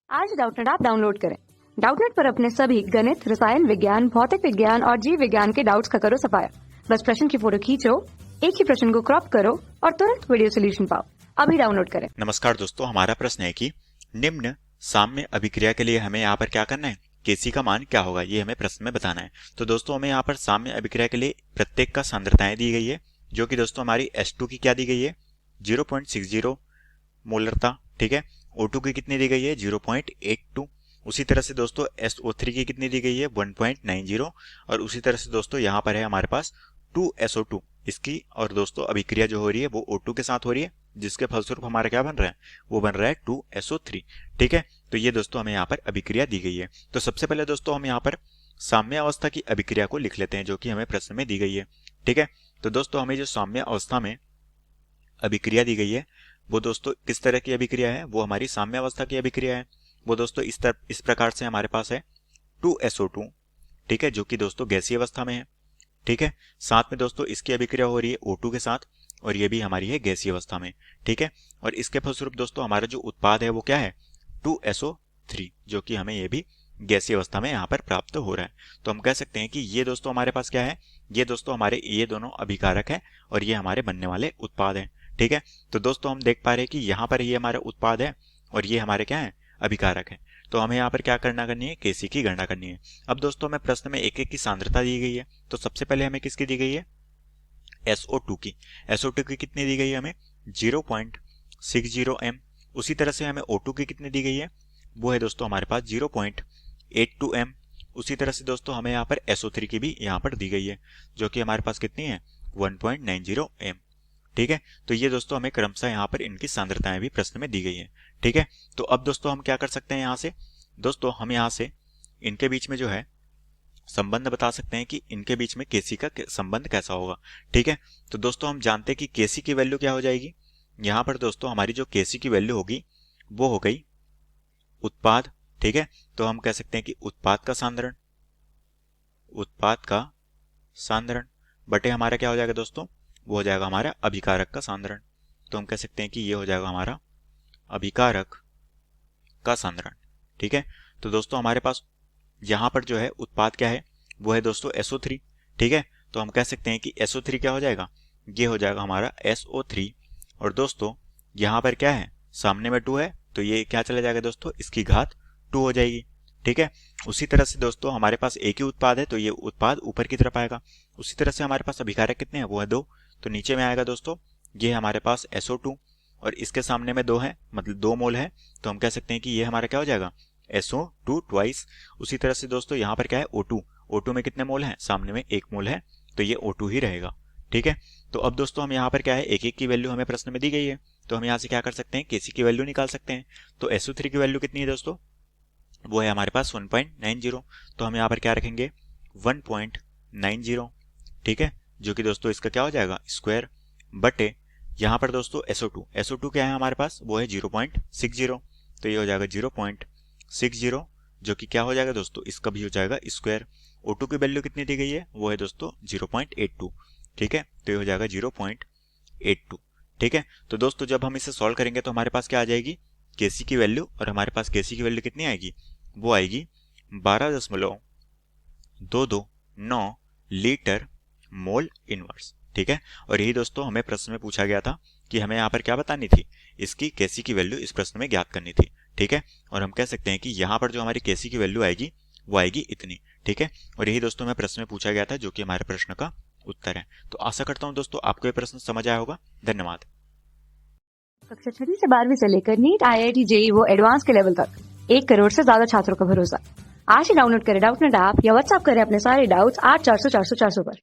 आज Doubtnut app download करें। Doubtnut पर अपने सभी गणित, रसायन विज्ञान, भौतिक विज्ञान और जीव विज्ञान के डाउट्स का करो सफाया। बस प्रश्न की फोटो खींचो, एक ही प्रश्न को क्रॉप करो और तुरंत वीडियो सोल्यूशन पाओ। अभी डाउनलोड करें। नमस्कार दोस्तों, हमारा प्रश्न है कि निम्न साम्य अभिक्रिया के लिए हमें यहाँ पर क्या करना है, केसी का मान क्या होगा, ये हमें प्रश्न में बताना है। तो दोस्तों हमें यहाँ पर साम्य अभिक्रिया के लिए प्रत्येक का सांद्रताएं दी गई है, जो कि दोस्तों हमारी H2 की क्या दी गई है 0.60 मोलरता, ठीक है। O2 की कितनी दी गई है 0.82। उसी तरह से दोस्तों SO3 की कितनी दी गई है 1.90। और उसी तरह से दोस्तों यहाँ पर है हमारे पास 2SO2 इसकी, और दोस्तों अभिक्रिया जो हो रही है वो O2 के साथ हो रही है, जिसके फलस्वरूप हमारा क्या बन रहा है, वो बन रहा है 2SO3, ठीक है। तो ये दोस्तों हमें यहाँ पर अभिक्रिया दी गई है। तो सबसे पहले दोस्तों हम यहाँ पर साम्य अवस्था की अभिक्रिया को लिख लेते हैं, जो कि हमें प्रश्न में दी गई है, ठीक है। तो दोस्तों हमें जो साम्य अवस्था में अभिक्रिया दी गई है वो दोस्तों किस तरह की अभिक्रिया है, वो हमारी साम्य अवस्था की अभिक्रिया है। वो दोस्तों इस प्रकार से हमारे पास है 2SO2, ठीक है, जो कि दोस्तों गैसीय अवस्था में है, ठीक है। साथ में दोस्तों इसकी अभिक्रिया हो रही है O2 के साथ, और ये भी हमारी है गैसीय अवस्था में, ठीक है। और इसके फलस्वरूप दोस्तों हमारा जो उत्पाद है वो क्या है 2SO3, जो कि हमें ये भी गैसीय अवस्था में यहाँ पर प्राप्त हो रहा है। तो हम कह सकते हैं कि ये दोस्तों हमारे पास क्या है, ये दोस्तों हमारे ये दोनों अभिकारक है और ये हमारे बनने वाले उत्पाद है, ठीक है। तो दोस्तों हम देख पा रहे हैं कि यहाँ पर ये हमारा उत्पाद है और ये हमारे क्या है अभिकारक है। तो हमें यहाँ पर क्या करनी है, केसी की गणना करनी है। अब दोस्तों हमें प्रश्न में एक एक की सांद्रता दी गई है। तो सबसे पहले हमें किसकी दी गई है SO2 की। SO2 की कितनी दी गई है हमें 0.60 m। उसी तरह से हमें O2 की कितनी दी गई है, वो है दोस्तों हमारे पास 0.82 m। उसी तरह से दोस्तों हमें यहाँ पर SO3 की भी यहाँ पर दी गई है, जो कि हमारे पास कितनी है 1.90 m, ठीक है। तो ये दोस्तों हमें क्रमशः यहाँ पर इनकी सांद्रताएं भी प्रश्न में दी गई है, ठीक है। तो अब दोस्तों हम क्या कर सकते हैं, यहाँ से दोस्तों हम यहाँ से इनके बीच में जो है संबंध बता सकते हैं कि इनके बीच में केसी का संबंध कैसा होगा, ठीक है। तो दोस्तों हम जानते हैं कि केसी की वैल्यू क्या हो जाएगी, यहाँ पर दोस्तों हमारी जो केसी की वैल्यू होगी वो हो गई उत्पाद, ठीक है। तो हम कह सकते हैं कि उत्पाद का सांद्रण बटे हमारा क्या हो जाएगा दोस्तों, वो हो जाएगा हमारा अभिकारक का सांद्रण। तो हम कह सकते हैं कि ये हो जाएगा हमारा अभिकारक का सांद्रण, ठीक है। तो दोस्तों हमारे पास यहाँ पर जो है उत्पाद क्या है, वो है दोस्तों SO3, ठीक है। तो हम कह सकते हैं कि SO3 क्या हो जाएगा, ये हो जाएगा हमारा SO3। और दोस्तों यहाँ पर क्या है, सामने में 2 है, तो ये क्या चला जाएगा दोस्तों, इसकी घात 2 हो जाएगी, ठीक है। उसी तरह से दोस्तों हमारे पास एक ही उत्पाद है, तो ये उत्पाद ऊपर की तरफ आएगा। उसी तरह से हमारे पास अभिकारक कितने हैं, वो है 2, तो नीचे में आएगा दोस्तों ये हमारे पास SO2, और इसके सामने में 2 है, मतलब 2 मोल है। तो हम कह सकते हैं कि ये हमारा क्या हो जाएगा SO2 ट्वाइस। उसी तरह से दोस्तों यहाँ पर क्या है O2 में कितने मोल हैं, सामने में 1 मोल है, तो ये O2 ही रहेगा, ठीक है। तो अब दोस्तों हम यहाँ पर क्या है, एक एक की वैल्यू हमें प्रश्न में दी गई है, तो हम यहाँ से क्या कर सकते हैं, केसी की वैल्यू निकाल सकते हैं। तो SO3 की वैल्यू कितनी है दोस्तों, वो है हमारे पास 1.90। तो हम यहाँ पर क्या रखेंगे 1.90, ठीक है, जो कि दोस्तों इसका क्या हो जाएगा स्क्वायर बटे यहाँ पर दोस्तों SO2 क्या है हमारे पास, वो है 0.60, तो ये हो जाएगा 0.60, जो कि क्या हो जाएगा दोस्तों, इसका भी हो जाएगा स्क्वायर। O2 की वैल्यू कितनी दी गई है, वो है दोस्तों 0.82, ठीक है, तो ये हो जाएगा 0.82, ठीक है। तो दोस्तों जब हम इसे सॉल्व करेंगे तो हमारे पास क्या आ जाएगी, केसी की वैल्यू, और हमारे पास केसी की वैल्यू कितनी आएगी, वो आएगी 12.229 लीटर मोल इनवर्स, ठीक है। और यही दोस्तों हमें प्रश्न में पूछा गया था कि हमें यहाँ पर क्या बतानी थी, इसकी केसी की वैल्यू इस प्रश्न में ज्ञात करनी थी, ठीक है। और हम कह सकते हैं कि यहाँ पर जो हमारी केसी की वैल्यू आएगी वो आएगी इतनी, ठीक है। और यही दोस्तों हमें प्रश्न में पूछा गया था, जो कि हमारे प्रश्न का उत्तर है। तो आशा करता हूँ दोस्तों आपको ये प्रश्न समझ आया होगा। धन्यवाद। कक्षा 6 से 12वीं से लेकर नीट, IIT, JEE वो एडवांस के लेवल तक 1 करोड़ से ज्यादा छात्रों का भरोसा। आज ही डाउनलोड करें डाउटनेट ऐप या व्हाट्सएप करें अपने सारे डाउट्स 8400 400 400 पर।